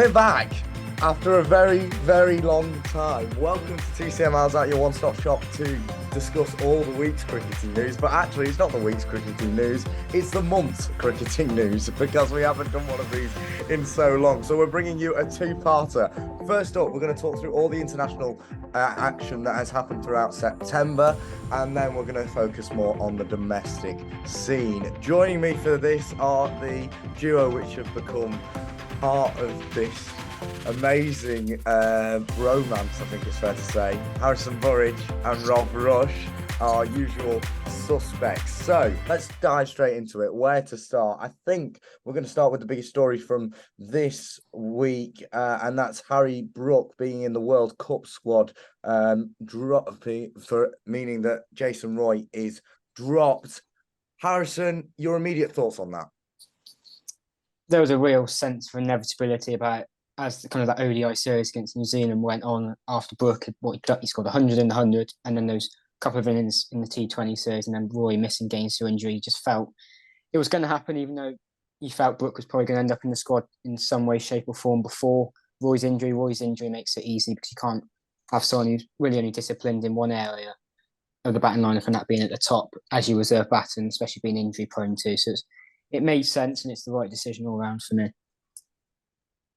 We're back after a very, very long time. Welcome to TCM Howzat, your one-stop shop to discuss all the week's cricketing news. But actually, it's not the week's cricketing news, it's the month's cricketing news, because we haven't done one of these in so long. So we're bringing you a two-parter. First up, we're going to talk through all the international action that has happened throughout September, and then we're going to focus more on the domestic scene. Joining me for this are the duo which have become part of this amazing romance, I think it's fair to say. Harrison Burridge and Rob Rush, our usual suspects. So let's dive straight into it. Where to start? I think we're going to start with the biggest story from this week, and that's Harry Brook being in the World Cup squad, dropping for meaning that Jason Roy is dropped. Harrison, your immediate thoughts on that? There was a real sense of inevitability about as kind of that ODI series against New Zealand went on after Brook had he scored 100 in the 100, and then those couple of innings in the T20 series, and then Roy missing games through injury. You just felt it was going to happen, even though you felt Brook was probably going to end up in the squad in some way, shape, or form before Roy's injury. Roy's injury makes it easy because you can't have someone who's really only disciplined in one area of the batting lineup, and that being at the top as you reserve batsmen, especially being injury prone too. So it made sense, and it's the right decision all round for me.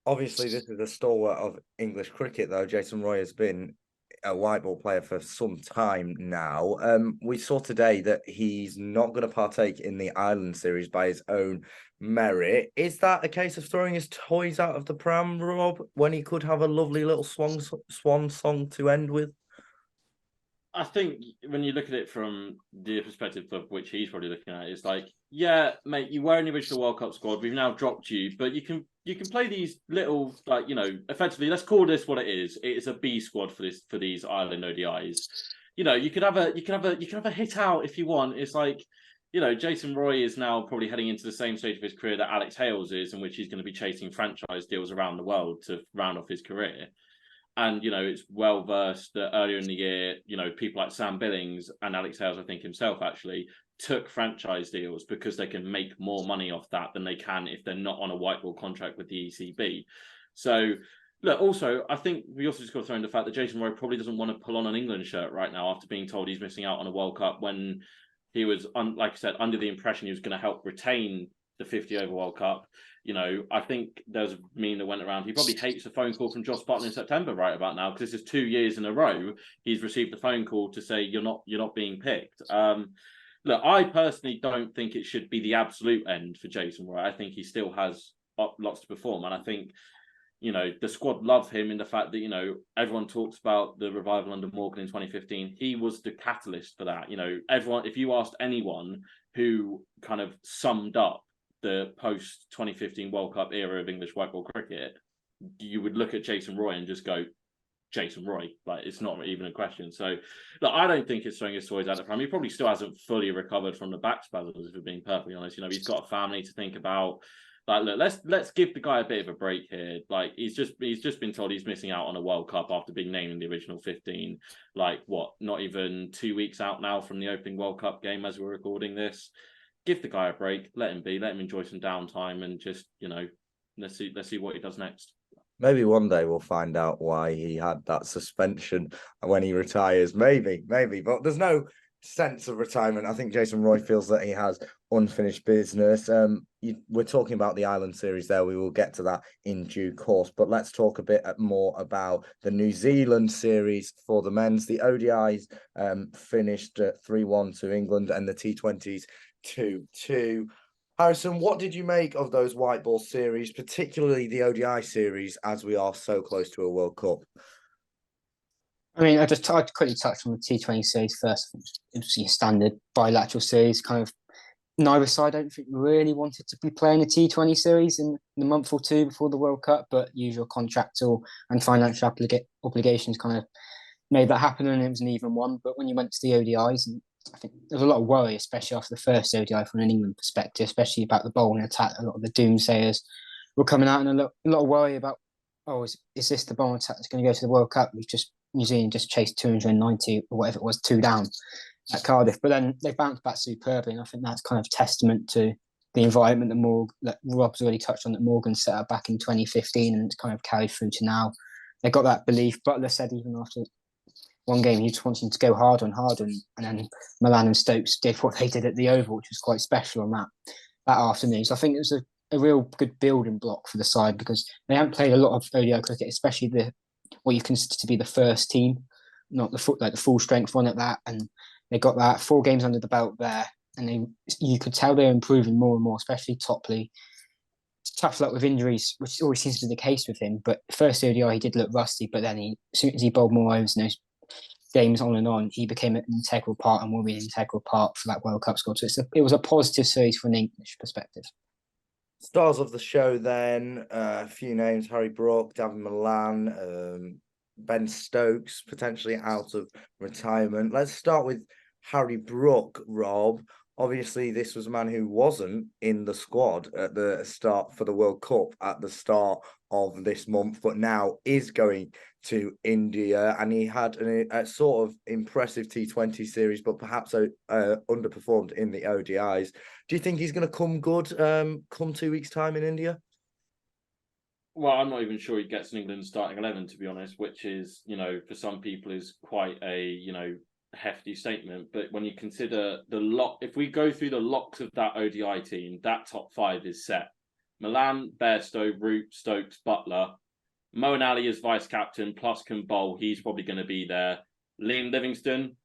Obviously, this is a stalwart of English cricket, though. Jason Roy has been a white ball player for some time now. We saw today that he's not going to partake in the Ireland series by his own merit. Is that a case of throwing his toys out of the pram, Rob, when he could have a lovely little swan song to end with? I think when you look at it from the perspective of which he's probably looking at, it's like, yeah, mate, you were in the original World Cup squad. We've now dropped you, but you can play these little, like, effectively, let's call this what it is. It is a B squad for these Ireland ODIs. You could have a hit out if you want. It's like, Jason Roy is now probably heading into the same stage of his career that Alex Hales is, in which he's going to be chasing franchise deals around the world to round off his career. And, it's well versed that earlier in the year, people like Sam Billings and Alex Hales, I think himself actually, took franchise deals because they can make more money off that than they can if they're not on a white ball contract with the ECB. So, look, also, I think we also just got to throw in the fact that Jason Roy probably doesn't want to pull on an England shirt right now after being told he's missing out on a World Cup when he was, like I said, under the impression he was going to help retain the 50-over World Cup. I think there's a meme that went around. He probably hates a phone call from Joss Butler in September right about now, because this is 2 years in a row he's received a phone call to say you're not being picked. Look, I personally don't think it should be the absolute end for Jason Roy. I think he still has lots to perform, and I think the squad love him in the fact that everyone talks about the revival under Morgan in 2015. He was the catalyst for that. Everyone, if you asked anyone who kind of summed up the post 2015 World Cup era of English white ball cricket, you would look at Jason Roy and just go, Jason Roy. Like, it's not even a question. So, look, I don't think it's throwing his toys out of the pram. He probably still hasn't fully recovered from the back spasms, if we're being perfectly honest. He's got a family to think about. Like, look, let's give the guy a bit of a break here. Like, he's just been told he's missing out on a World Cup after being named in the original 15. Like, what? Not even 2 weeks out now from the opening World Cup game as we're recording this. Give the guy a break, let him enjoy some downtime, and just, let's see what he does next. Maybe one day we'll find out why he had that suspension when he retires. Maybe, but there's no sense of retirement. I think Jason Roy feels that he has unfinished business. We're talking about the Ireland series there. We will get to that in due course, but let's talk a bit more about the New Zealand series for the men's. The ODIs finished 3-1 to England, and the T20s 2-2. Harrison, what did you make of those white ball series, particularly the ODI series, as we are so close to a World Cup? I mean, I'd quickly touch on the T20 series first. It was a standard bilateral series. Kind of neither side, I don't think, really wanted to be playing a T20 series in the month or two before the World Cup, but usual contractual and financial obligations kind of made that happen, and it was an even one. But when you went to the ODIs, and I think there's a lot of worry, especially after the first ODI from an England perspective, especially about the bowling attack. A lot of the doomsayers were coming out, and a lot of worry about, is this the bowling attack that's going to go to the World Cup? New Zealand just chased 290 or whatever it was, 2 down at Cardiff. But then they bounced back superbly, and I think that's kind of testament to the environment that Rob's already touched on, that Morgan set up back in 2015 and kind of carried through to now. They got that belief. Butler said even after one game, he just wanted to go harder and harder, and then Milan and Stokes did what they did at the Oval, which was quite special on that afternoon. So I think it was a real good building block for the side, because they haven't played a lot of ODI cricket, especially what you consider to be the first team, not the full strength one at that, and they got that 4 games under the belt there, and you could tell they're improving more and more, especially Topley. Tough luck with injuries, which always seems to be the case with him. But first ODI, he did look rusty, but then as soon as he bowled more overs in those games on and on, he became an integral part and will be an integral part for that World Cup squad. So it was a positive series from an English perspective. Stars of the show then, a few names: Harry Brook, David Milan, Ben Stokes, potentially out of retirement. Let's start with Harry Brook, Rob. Obviously, this was a man who wasn't in the squad at the start for the World Cup at the start of this month, but now is going to India, and he had a sort of impressive T20 series, but perhaps underperformed in the ODIs. Do you think he's going to come good come 2 weeks' time in India? Well, I'm not even sure he gets an England starting 11, to be honest, which is, for some people is quite a, hefty statement. But when you consider if we go through the locks of that ODI team, that top 5 is set. Milan, Bairstow, Root, Stokes, Butler. Moeen Ali is vice captain, plus can bowl. He's probably going to be there. Liam Livingstone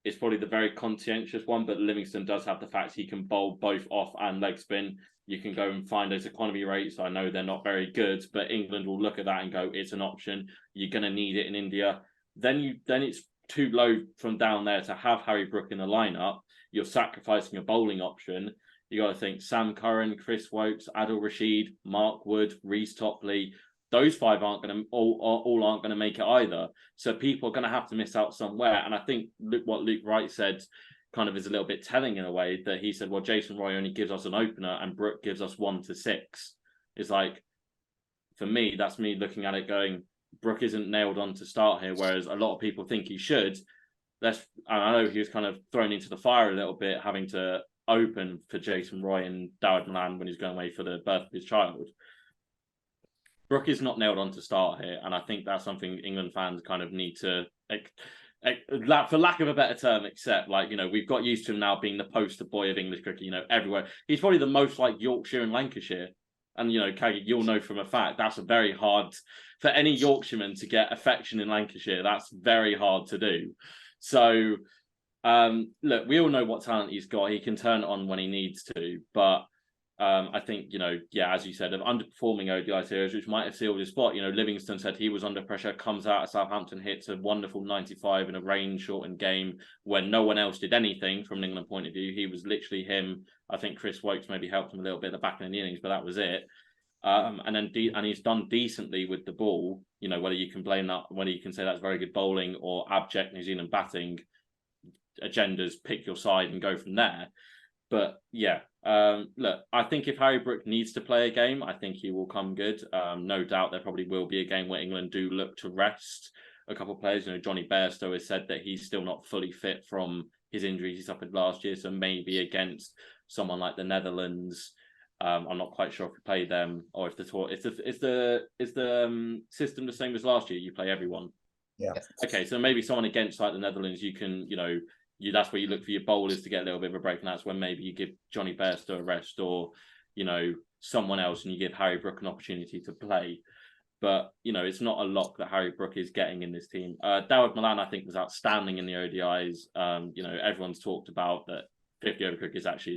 is probably the very conscientious one, but Livingstone does have the fact he can bowl both off and leg spin. You can go and find those economy rates. I know they're not very good, but England will look at that and go, it's an option. You're going to need it in India. Then it's too low from down there to have Harry Brook in the lineup. You're sacrificing a bowling option. You got to think Sam Curran, Chris Wokes, Adil Rashid, Mark Wood, Reece Topley. Those 5 aren't going to make it either. So people are going to have to miss out somewhere. And I think what Luke Wright said kind of is a little bit telling in a way, that he said, well, Jason Roy only gives us an opener and Brook gives us 1 to 6. It's like, for me, that's me looking at it going, Brook isn't nailed on to start here, whereas a lot of people think he should. I know he was kind of thrown into the fire a little bit, having to open for Jason Roy and Dawid Malan when he's going away for the birth of his child. Brook is not nailed on to start here, and I think that's something England fans kind of need to, for lack of a better term, accept. We've got used to him now being the poster boy of English cricket, everywhere. He's probably the most like Yorkshire and Lancashire. And, Kagi, you'll know from a fact, that's a very hard, for any Yorkshireman to get affection in Lancashire, that's very hard to do. So, look, we all know what talent he's got. He can turn it on when he needs to. But I think, as you said, of underperforming ODI series, which might have sealed his spot. Livingstone said he was under pressure, comes out of Southampton, hits a wonderful 95 in a rain-shortened game when no one else did anything from an England point of view. He was literally him. I think Chris Wokes maybe helped him a little bit at the back end of the innings, but that was it. And he's done decently with the ball. Whether you can blame that, whether you can say that's very good bowling or abject New Zealand batting, agendas, pick your side and go from there. But look, I think if Harry Brook needs to play a game, I think he will come good. No doubt there probably will be a game where England do look to rest a couple of players. Johnny Bairstow has said that he's still not fully fit from his injuries he suffered last year, so maybe against someone like the Netherlands. I'm not quite sure if we play them or if the system the same as last year. You play everyone. Yeah. Okay, so maybe someone against like the Netherlands, you can that's where you look for your bowlers to get a little bit of a break, and that's when maybe you give Johnny Bairstow a rest or someone else, and you give Harry Brook an opportunity to play. But it's not a lock that Harry Brook is getting in this team. Dawid Malan, I think, was outstanding in the ODIs. Everyone's talked about that 50 over cricket is actually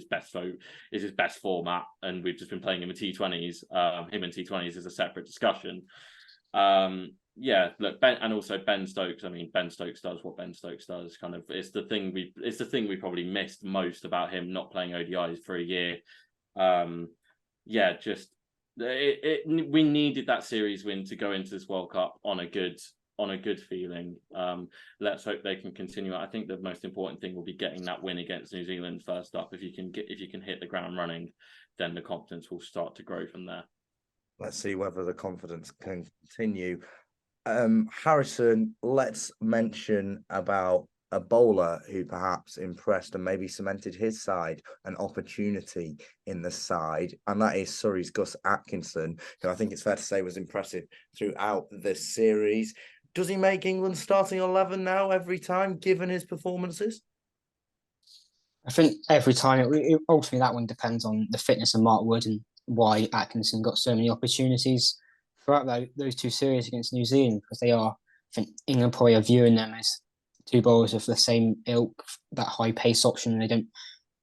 his best format, and we've just been playing him in T20s. Him in T20s is a separate discussion. Look, Ben Stokes. I mean, Ben Stokes does what Ben Stokes does. Kind of, it's the thing we probably missed most about him not playing ODIs for a year. We needed that series win to go into this World Cup on a good feeling. Let's hope they can continue. I think the most important thing will be getting that win against New Zealand first up. If you can hit the ground running, then the confidence will start to grow from there. Let's see whether the confidence can continue. Harrison, let's mention about a bowler who perhaps impressed and maybe cemented his side an opportunity in the side, and that is Surrey's Gus Atkinson, who I think it's fair to say was impressive throughout this series. Does he make England starting 11 now every time, given his performances? I think every time, ultimately that one depends on the fitness of Mark Wood and why Atkinson got so many opportunities throughout those two series against New Zealand, because they are, I think England probably are viewing them as two bowlers of the same ilk, that high pace option.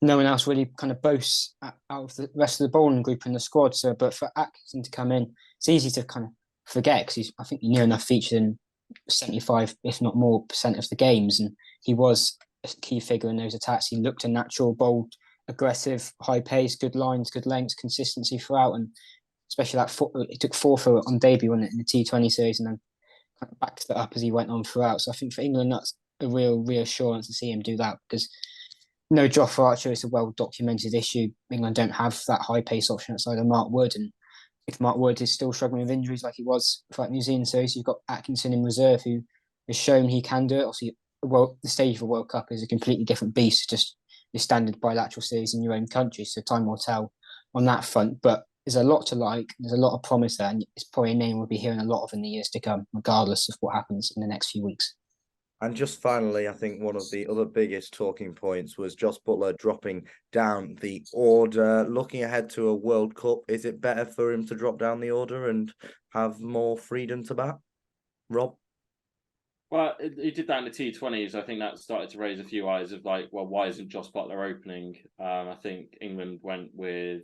No one else really kind of boasts out of the rest of the bowling group in the squad. So, but for Atkinson to come in, it's easy to kind of forget because I think near enough featured in 75, if not more, % of the games, and he was a key figure in those attacks. He looked a natural, bold, aggressive, high pace, good lines, good lengths, consistency throughout, and especially he took 4 for on debut in the T20 series, and then kind of backed that up as he went on throughout. So I think for England, that's a real reassurance to see him do that, because no, Jofra Archer is a well documented issue. England don't have that high pace option outside of Mark Wood, and if Mark Wood is still struggling with injuries like he was for New Zealand series, you've got Atkinson in reserve who has shown he can do it. Obviously, the stage of a World Cup is a completely different beast, just the standard bilateral series in your own country. So time will tell on that front. But there's a lot to like. There's a lot of promise there, and it's probably a name we'll be hearing a lot of in the years to come, regardless of what happens in the next few weeks. And just finally, I think one of the other biggest talking points was Jos Buttler dropping down the order. Looking ahead to a World Cup, is it better for him to drop down the order and have more freedom to bat? Rob? Well, he did that in the T20s. I think that started to raise a few eyes of like, well, why isn't Jos Buttler opening? I think England went with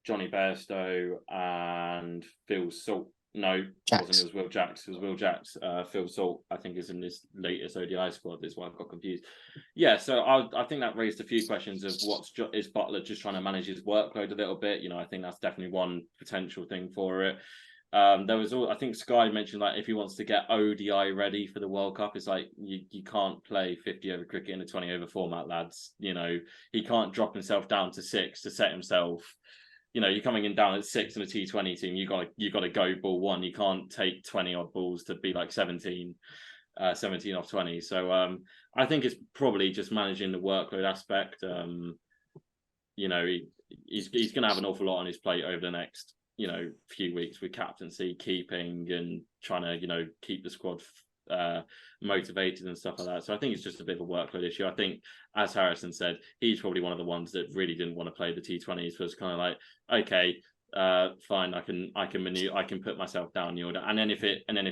Johnny Bairstow and Phil Salt. No, Jacks. it was Will Jacks. It was Will Jacks. Phil Salt, I think, is in this latest ODI squad. This one I got confused. Yeah, so I think that raised a few questions of is Buttler just trying to manage his workload a little bit? I think that's definitely one potential thing for it. I think Sky mentioned like if he wants to get ODI ready for the World Cup, it's like you can't play 50 over cricket in a 20 over format, lads. He can't drop himself down to 6 to set himself. You're coming in down at 6 in a T20 team. You got to go ball 1. You can't take 20 odd balls to be like 17 off 20. So I think it's probably just managing the workload aspect. He's going to have an awful lot on his plate over the next few weeks with captaincy, keeping, and trying to keep the squad motivated and stuff like that. So I think it's just a bit of a workload issue. I think, as Harrison said, he's probably one of the ones that really didn't want to play the T20s. So it's kind of like, okay, fine, I can put myself down the order. And then if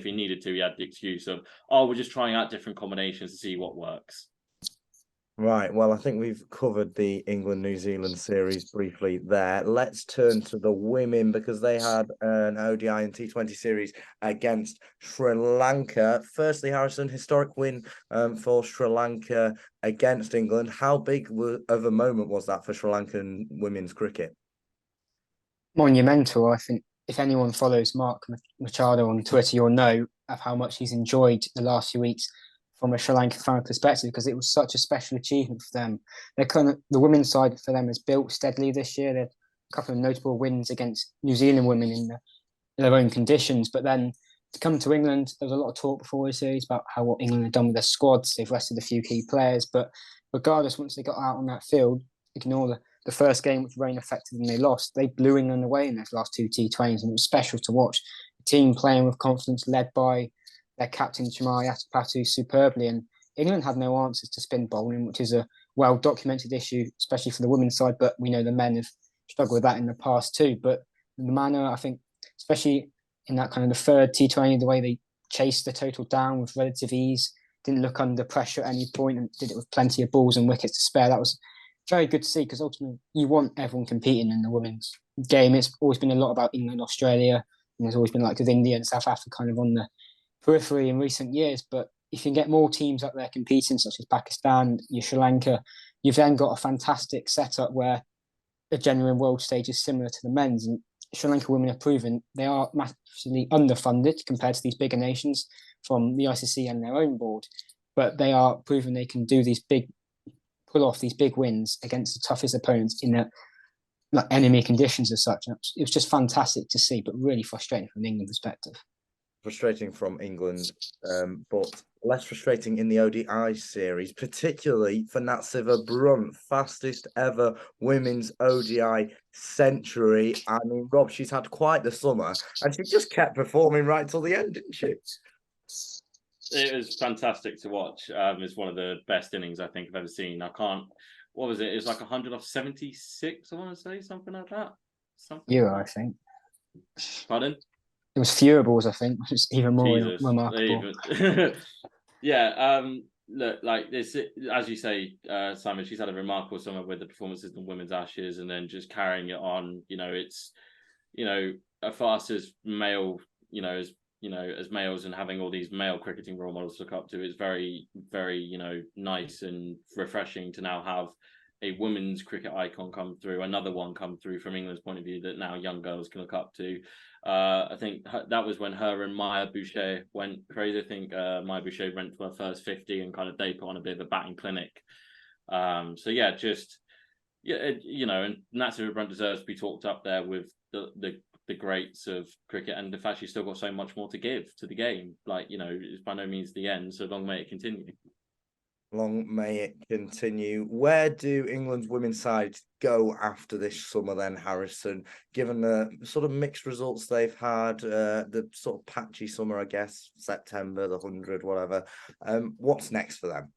he needed to, he had the excuse of, we're just trying out different combinations to see what works. Right, well, I think we've covered the England-New Zealand series briefly there. Let's turn to the women, because they had an ODI and T20 series against Sri Lanka. Firstly, Harrison, historic win for Sri Lanka against England. How big of a moment was that for Sri Lankan women's cricket? Monumental. I think if anyone follows Mark Machado on Twitter, you'll know of how much he's enjoyed the last few weeks from a Sri Lankan fan perspective, because it was such a special achievement for them. The women's side for them has built steadily this year. They had a couple of notable wins against New Zealand women in their own conditions, but then to come to England, there was a lot of talk before the series about what England had done with their squads. They've rested a few key players, but regardless, once they got out on that field, ignore the first game, which rain affected them, they lost. They blew England away in those last 2 T20s, and it was special to watch. The team playing with confidence, led by their captain Chamari Atapatu superbly, and England had no answers to spin bowling, which is a well-documented issue, especially for the women's side, but we know the men have struggled with that in the past too. But the manner, I think, especially in that kind of the third T20, the way they chased the total down with relative ease, didn't look under pressure at any point, and did it with plenty of balls and wickets to spare. That was very good to see, because ultimately you want everyone competing in the women's game. It's always been a lot about England, Australia, and there's always been like with India and South Africa kind of on the periphery in recent years. But if you can get more teams up there competing, such as Pakistan, Sri Lanka, you've then got a fantastic setup where a genuine world stage is similar to the men's. And Sri Lanka women have proven they are massively underfunded compared to these bigger nations from the ICC and their own board, but they are proven they can pull off these big wins against the toughest opponents in enemy conditions as such. It was just fantastic to see, but really frustrating from an England perspective. frustrating from England, but less frustrating in the ODI series, particularly for Natsiva Brunt, fastest ever women's ODI century. I mean, Rob, she's had quite the summer, and she just kept performing right till the end, didn't she? It was fantastic to watch. It's one of the best innings I think I've ever seen. I can't. What was it? It was like 100 off 76. I want to say something like that. Something. Euro, I think. Pardon? It was fewer balls, I think, which is even more Jesus. remarkable. Yeah. Look, like this, as you say, Simon, she's had a remarkable summer with the performances in Women's Ashes, and then just carrying it on. It's, for us as male, as males and having all these male cricketing role models to look up to, it's very, very, nice and refreshing to now have a women's cricket icon come through, another one come through from England's point of view that now young girls can look up to. I think that was when her and Maya Boucher went crazy. I think Maya Boucher went to her first 50 and kind of they put on a bit of a batting clinic. And Natsir Brunt deserves to be talked up there with the greats of cricket, and the fact she's still got so much more to give to the game. It's by no means the end, so long may it continue. Long may it continue. Where do England's women's side go after this summer then, Harrison? Given the sort of mixed results they've had, the sort of patchy summer, I guess, September, the 100, whatever. What's next for them?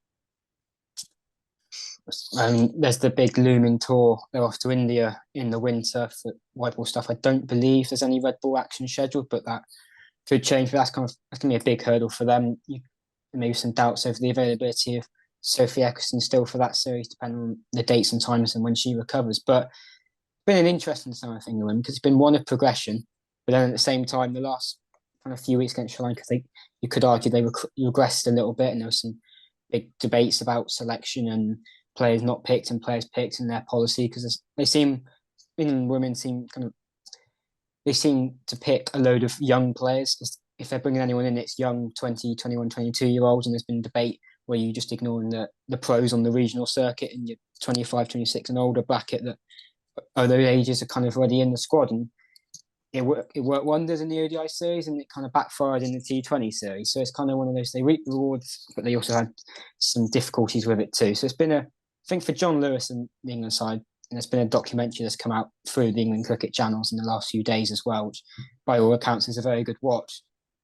There's the big looming tour. They're off to India in the winter for white ball stuff. I don't believe there's any red ball action scheduled, but that could change. But that's going to be a big hurdle for them. Maybe some doubts over the availability of Sophie Eccleston still for that series, depending on the dates and times and when she recovers. But it's been an interesting summer for England because it's been one of progression, but then at the same time, the last kind of few weeks against Sri Lanka, I think you could argue they regressed a little bit, and there was some big debates about selection and players not picked and players picked in their policy, because England women seem to pick a load of young players. If they're bringing anyone in, it's young 20, 21, 22-year-olds, and there's been debate where you just ignoring the pros on the regional circuit and your 25, 26 and older bracket that those ages are kind of already in the squad. And it worked wonders in the ODI series, and it kind of backfired in the T20 series. So it's kind of one of those, they reap the rewards, but they also had some difficulties with it too. So it's been I think for John Lewis and the England side, and there's been a documentary that's come out through the England cricket channels in the last few days as well, which by all accounts is a very good watch.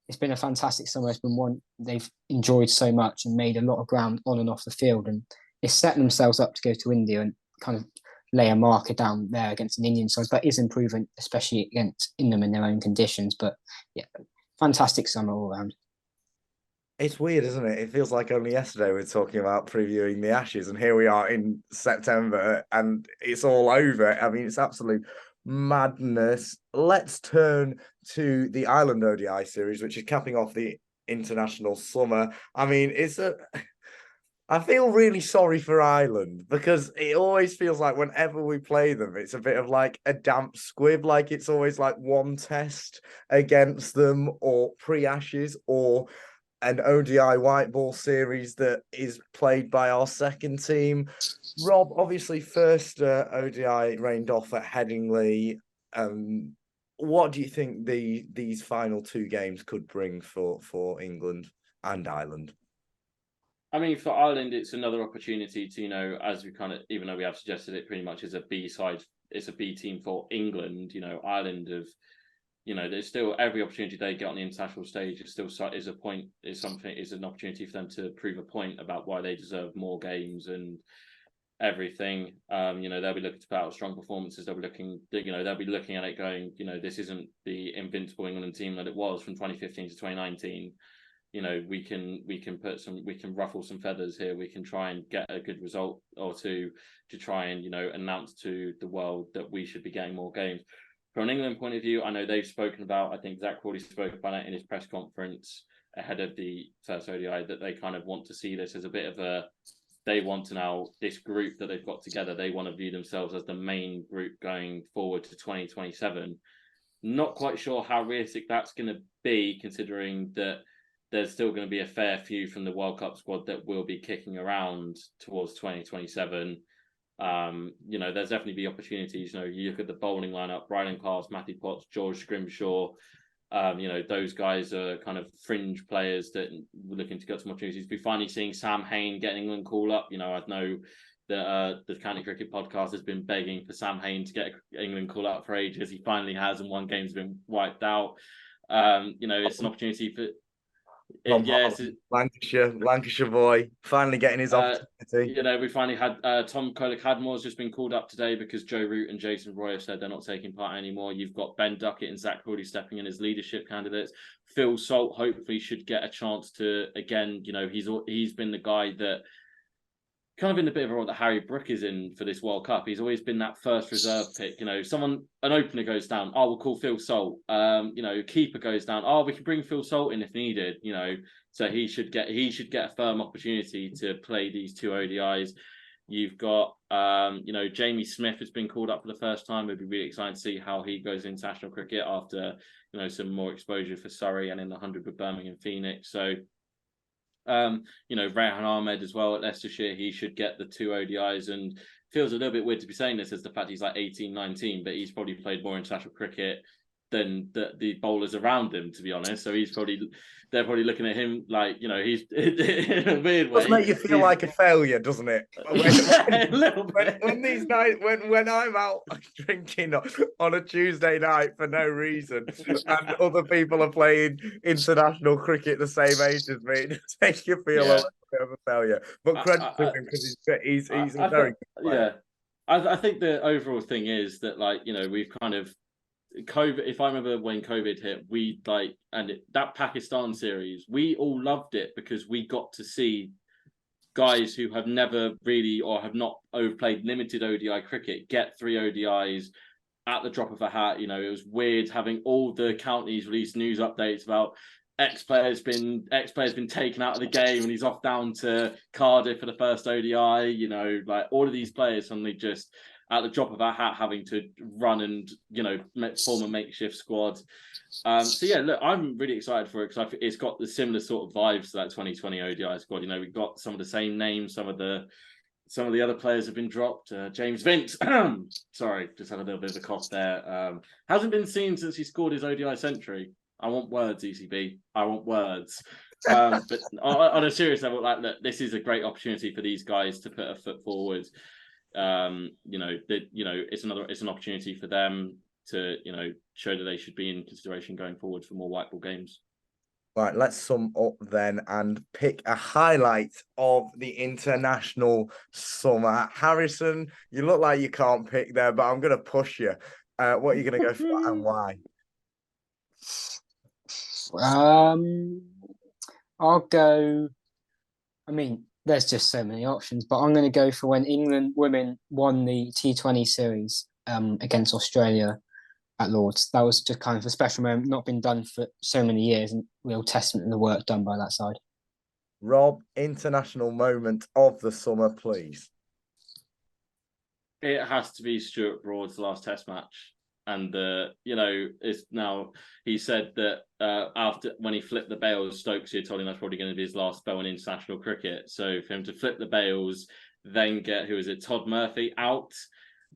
It's been a fantastic summer. It's been one they've enjoyed so much and made a lot of ground on and off the field. And it's setting themselves up to go to India and kind of lay a marker down there against an Indian side that is improving, especially against India in their own conditions. But yeah, fantastic summer all around. It's weird, isn't it? It feels like only yesterday we were talking about previewing the Ashes, and here we are in September and it's all over. I mean, it's absolute madness. Let's turn to the Ireland ODI series, which is capping off the international summer. I mean, I feel really sorry for Ireland because it always feels like whenever we play them, it's a bit of like a damp squib. Like it's always like one test against them, or pre-Ashes, or an ODI white ball series that is played by our second team. Rob, obviously, first ODI rained off at Headingley. What do you think these final two games could bring for England and Ireland? I mean, for Ireland, it's another opportunity to, as we kind of, even though we have suggested it pretty much as a B side, it's a B team for England. Ireland have, there's still every opportunity they get on the international stage is an opportunity for them to prove a point about why they deserve more games and everything. They'll be looking to put out strong performances. They'll be looking at it going, this isn't the invincible England team that it was from 2015 to 2019. We can ruffle some feathers here. We can try and get a good result or two to try and, announce to the world that we should be getting more games. From an England point of view, I know they've spoken about, I think Zach Crawley spoke about it in his press conference ahead of the first ODI, that they kind of want to see this as a bit of they want to now, this group that they've got together, they want to view themselves as the main group going forward to 2027. Not quite sure how realistic that's going to be, considering that there's still going to be a fair few from the World Cup squad that will be kicking around towards 2027. There's definitely be opportunities. You look at the bowling lineup: Ryland Clark, Matthew Potts, George Scrimshaw, Those guys are kind of fringe players that were looking to get some opportunities. We're finally seeing Sam Hain getting England call up. I know that the County Cricket Podcast has been begging for Sam Hain to get England call up for ages. He finally has, and one game's been wiped out. It's an opportunity for. Lancashire boy, finally getting his opportunity. We finally had Tom Kohler-Cadmore's just been called up today because Joe Root and Jason Roy have said they're not taking part anymore. You've got Ben Duckett and Zach Crawley stepping in as leadership candidates. Phil Salt hopefully should get a chance to, again, he's been the guy that kind of in the bit of a role that Harry Brook is in for this World Cup. He's always been that first reserve pick. An opener goes down, we'll call Phil Salt. Keeper goes down, we can bring Phil Salt in if needed. So he should get a firm opportunity to play these two ODIs. You've got Jamie Smith has been called up for the first time. It'd be really exciting to see how he goes in international cricket after some more exposure for Surrey and in the 100 with Birmingham Phoenix. So Rehan Ahmed as well at Leicestershire, he should get the two ODIs, and feels a little bit weird to be saying this as the fact he's like 18, 19, but he's probably played more international cricket than the bowlers around him, to be honest. So they're probably looking at him like, he's in a weird way. It does make you feel like a failure, doesn't it? A little bit. When these nights, when I'm out drinking on a Tuesday night for no reason, and other people are playing international cricket the same age as me, it makes you feel a little bit of a failure. But credit to him because he's a very good player. Yeah, I think the overall thing is that we've kind of COVID. If I remember when COVID hit, that Pakistan series, we all loved it because we got to see guys who have never really or have not overplayed limited ODI cricket get 3 ODIs at the drop of a hat. It was weird having all the counties release news updates about X player's been taken out of the game and he's off down to Cardiff for the first ODI. All of these players suddenly just at the drop of our hat having to run and form a makeshift squad. I'm really excited for it because it's got the similar sort of vibes to that 2020 ODI squad. We've got some of the same names, some of the other players have been dropped. James Vint, sorry, just had a little bit of a cough there. Hasn't been seen since he scored his ODI century. I want words, ECB. I want words. But on a serious level, look, this is a great opportunity for these guys to put a foot forward. It's an opportunity for them to show that they should be in consideration going forward for more white ball games. Right, let's sum up then and pick a highlight of the international summer. Harrison, you look like you can't pick there, but I'm going to push you. What are you going to go for and why? I'll go. There's just so many options, but I'm going to go for when England women won the T20 series against Australia at Lords. That was just kind of a special moment, not been done for so many years, and real testament to the work done by that side. Rob, international moment of the summer, please. It has to be Stuart Broad's last Test match. And it's now he said that after when he flipped the bails, Stokes had told him that's probably going to be his last spell in international cricket. So for him to flip the bails, then get Todd Murphy out,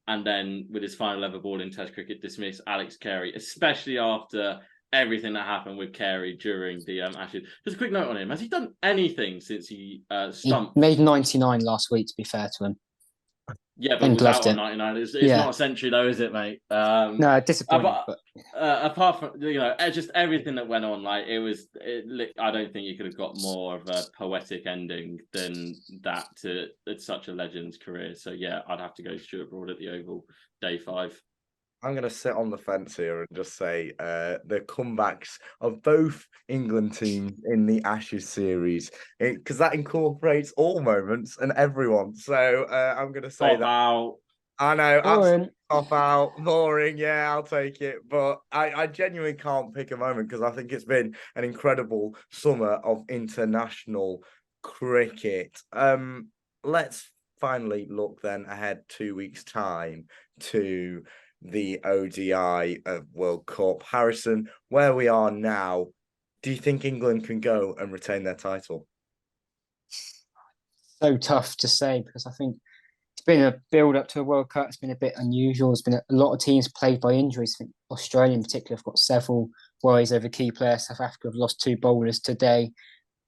and then with his final ever ball in Test cricket, dismiss Alex Carey, especially after everything that happened with Carey during the Ashes. Just a quick note on him: has he done anything since he stumped? He made 99 last week. To be fair to him. Yeah, but without 99, it's not a century though, is it, mate? No, disappointing. But apart from just everything that went on, I don't think you could have got more of a poetic ending than that to such a legend's career. So yeah, I'd have to go Stuart Broad at the Oval, day 5. I'm going to sit on the fence here and just say the comebacks of both England teams in the Ashes series, because that incorporates all moments and everyone. So I'm going to say that. I know, absolutely off out, boring. Yeah, I'll take it. But I genuinely can't pick a moment because I think it's been an incredible summer of international cricket. Let's finally look then ahead 2 weeks' time to the ODI World Cup. Harrison, where we are now, do you think England can go and retain their title? So tough to say because I think It's been a build up to a World Cup. It's been a bit unusual. There's been a lot of teams plagued by injuries. I think Australia in particular have got several worries over key players. South Africa have lost 2 bowlers today.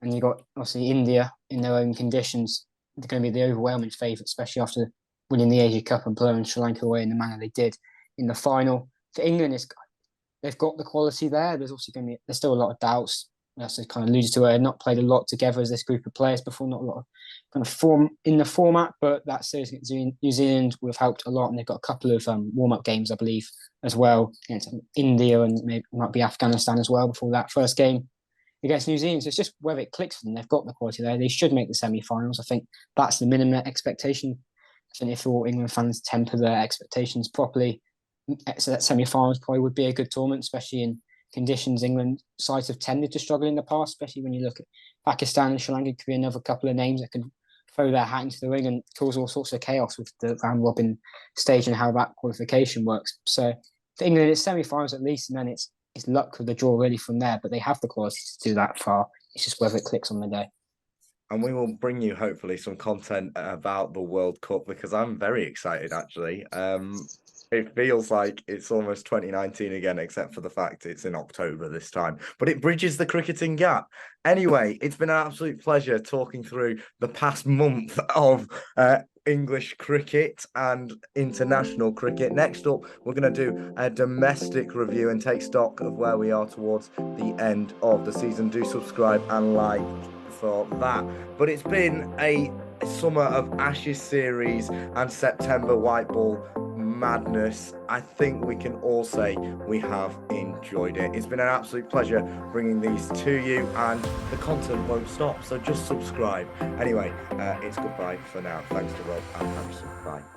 And you've got obviously India in their own conditions. They're going to be the overwhelming favourite, especially after winning the Asia Cup and blowing Sri Lanka away in the manner they did in the final. For England, they've got the quality there. There's still a lot of doubts. As I kind of alluded to, they've not played a lot together as this group of players before. Not a lot of kind of form in the format, but that series against New Zealand would have helped a lot. And they've got a couple of warm-up games, I believe, as well against India and maybe might be Afghanistan as well before that first game against New Zealand. So it's just whether it clicks for them. They've got the quality there. They should make the semi-finals. I think that's the minimum expectation. I think if all England fans temper their expectations properly, so that semi-finals probably would be a good tournament, especially in conditions England sides have tended to struggle in the past, especially when you look at Pakistan and Sri Lanka. Could be another couple of names that could throw their hat into the ring and cause all sorts of chaos with the round robin stage and how that qualification works. So for England, it's semi-finals at least, and then it's luck with the draw really from there. But they have the quality to do that far. It's just whether it clicks on the day. And we will bring you hopefully some content about the World Cup because I'm very excited actually. It feels like it's almost 2019 again, except for the fact it's in October this time. But it bridges the cricketing gap. Anyway, it's been an absolute pleasure talking through the past month of English cricket and international cricket. Next up, we're going to do a domestic review and take stock of where we are towards the end of the season. Do subscribe and like for that. But it's been a summer of Ashes series and September white ball madness. I think we can all say we have enjoyed it. It's been an absolute pleasure bringing these to you, and the content won't stop, so just subscribe. Anyway, it's goodbye for now. Thanks to Rob and Harrison. Bye.